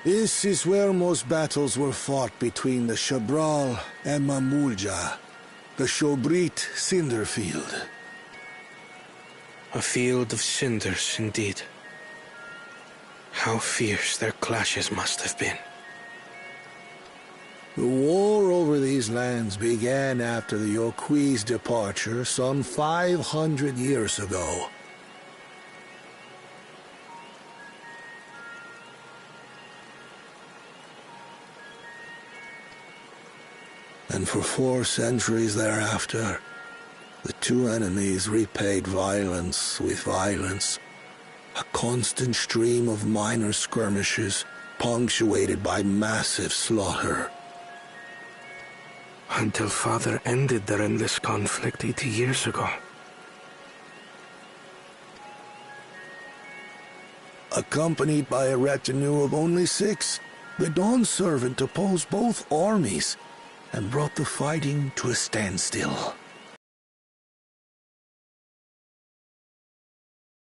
This is where most battles were fought between the Shabral and Mamulja, the Shobrit Cinder Field. A field of cinders, indeed. How fierce their clashes must have been. The war over these lands began after the Yokui's departure some 500 years ago. And for 4 centuries thereafter, the two enemies repaid violence with violence. A constant stream of minor skirmishes, punctuated by massive slaughter. Until Father ended their endless conflict 80 years ago. Accompanied by a retinue of only 6, the Dawn Servant opposed both armies and brought the fighting to a standstill.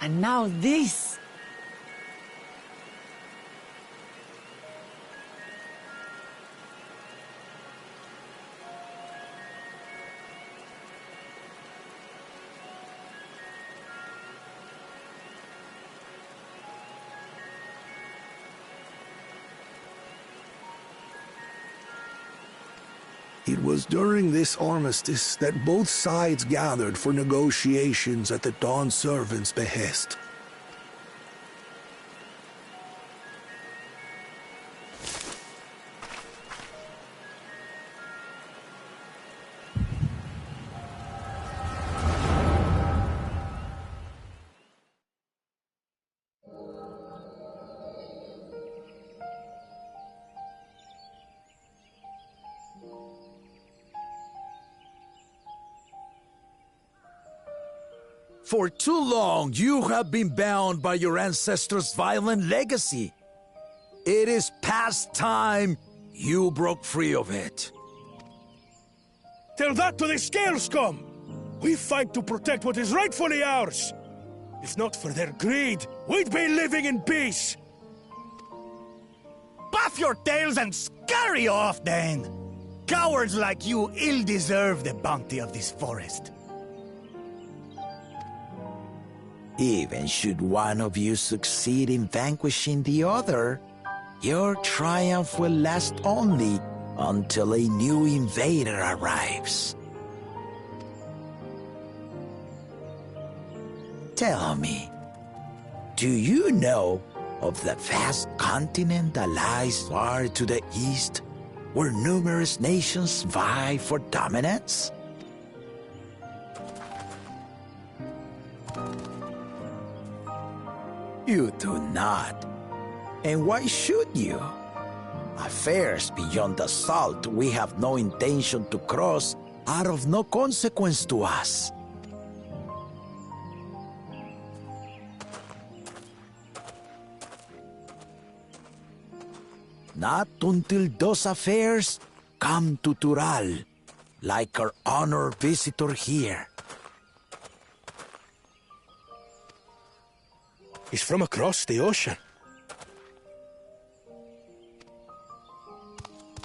And now this! It was during this armistice that both sides gathered for negotiations at the Dawn Servant's behest. For too long, you have been bound by your ancestors' violent legacy. It is past time you broke free of it. Tell that to the Scale Scum! We fight to protect what is rightfully ours! If not for their greed, we'd be living in peace! Puff your tails and scurry off, then! Cowards like you ill deserve the bounty of this forest. Even should one of you succeed in vanquishing the other, your triumph will last only until a new invader arrives. Tell me, do you know of the vast continent that lies far to the east, where numerous nations vie for dominance? You do not. And why should you? Affairs beyond the salt we have no intention to cross are of no consequence to us. Not until those affairs come to Tural, like our honored visitor here. He's from across the ocean.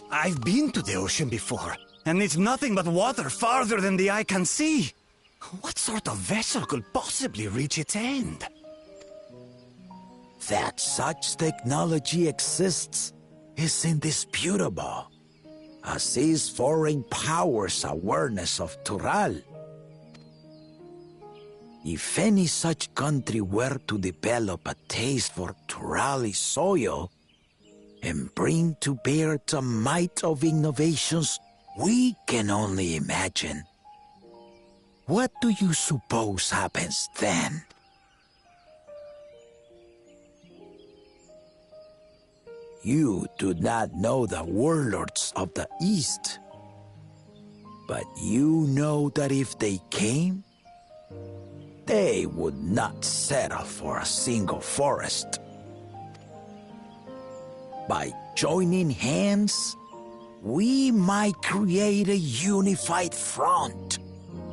I've been to the ocean before, and it's nothing but water farther than the eye can see. What sort of vessel could possibly reach its end? That such technology exists is indisputable, as is foreign powers' awareness of Tural. If any such country were to develop a taste for Turali soil and bring to bear the might of innovations we can only imagine, what do you suppose happens then? You do not know the warlords of the East, but you know that if they came, they would not settle for a single forest. By joining hands, we might create a unified front,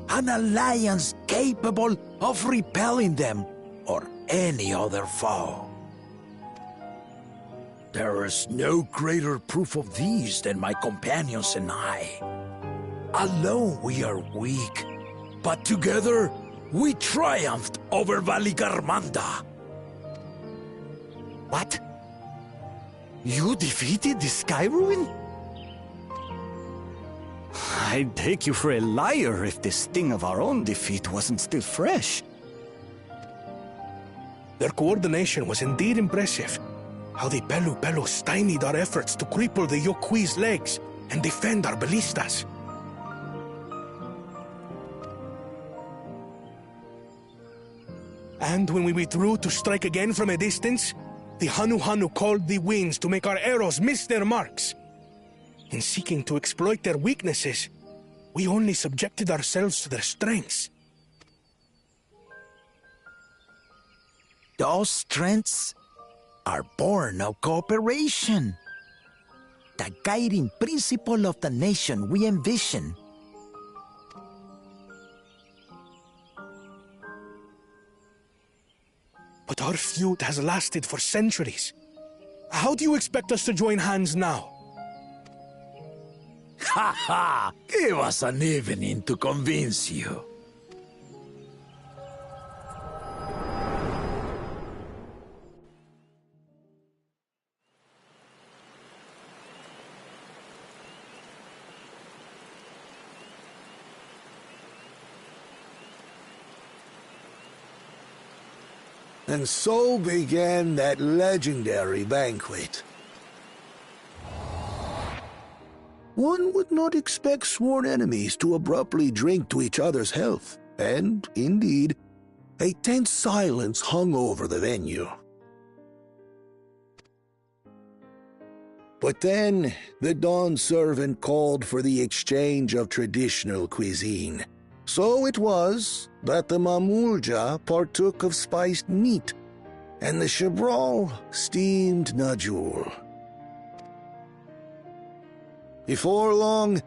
an alliance capable of repelling them or any other foe. There is no greater proof of these than my companions and I. Alone we are weak, but together we triumphed over Valigarmanda. What? You defeated the Sky Ruin? I'd take you for a liar if the sting of our own defeat wasn't still fresh. Their coordination was indeed impressive. How the Pelu stymied our efforts to cripple the Yokui's legs and defend our ballistas. And when we withdrew to strike again from a distance, the Hanu called the winds to make our arrows miss their marks. In seeking to exploit their weaknesses, we only subjected ourselves to their strengths. Those strengths are born of cooperation. The guiding principle of the nation we envision. But our feud has lasted for centuries. How do you expect us to join hands now? Ha ha! Give us an evening to convince you. And so began that legendary banquet. One would not expect sworn enemies to abruptly drink to each other's health, and, indeed, a tense silence hung over the venue. But then, the Dawn servant called for the exchange of traditional cuisine. So it was that the Mamulja partook of spiced meat, and the Chebral steamed Najul. Before long,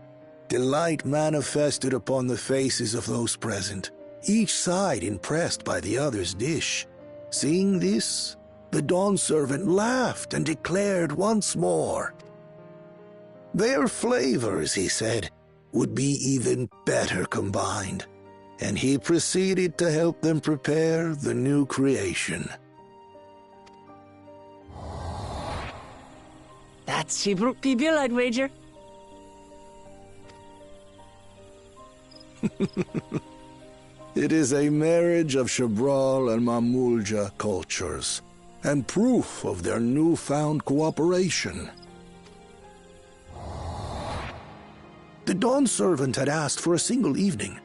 delight manifested upon the faces of those present, each side impressed by the other's dish. Seeing this, the Dawn servant laughed and declared once more. Their flavors, he said, would be even better combined, and he proceeded to help them prepare the new creation. That's Shibruk Pibil, I'd wager. It is a marriage of Chebral and Mamulja cultures, and proof of their newfound cooperation. The Dawn servant had asked for a single evening,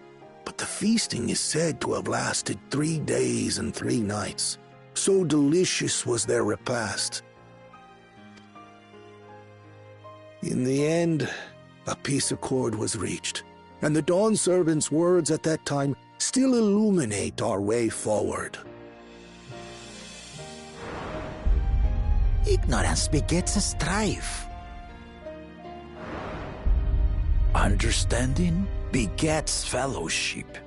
but the feasting is said to have lasted 3 days and 3 nights. So delicious was their repast. In the end, a peace accord was reached, and the Dawn servant's words at that time still illuminate our way forward. Ignorance begets strife. Understanding begets fellowship.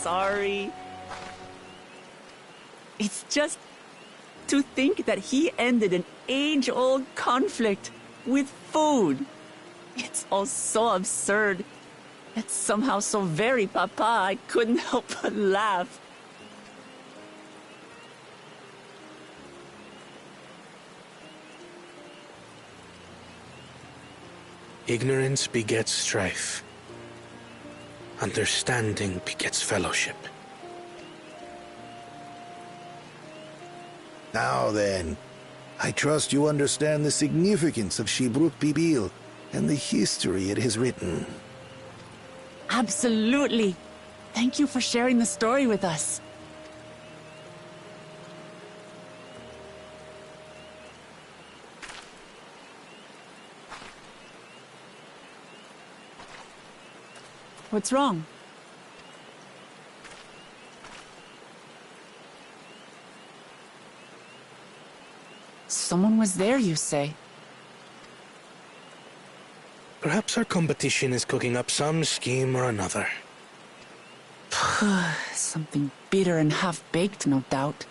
Sorry. It's just to think that he ended an age-old conflict with food. It's all so absurd. It's somehow so very papa, I couldn't help but laugh. Ignorance begets strife. Understanding begets fellowship. Now then, I trust you understand the significance of Shibruk Pibil and the history it has written. Absolutely. Thank you for sharing the story with us. What's wrong? Someone was there, you say? Perhaps our competition is cooking up some scheme or another. Something bitter and half-baked, no doubt.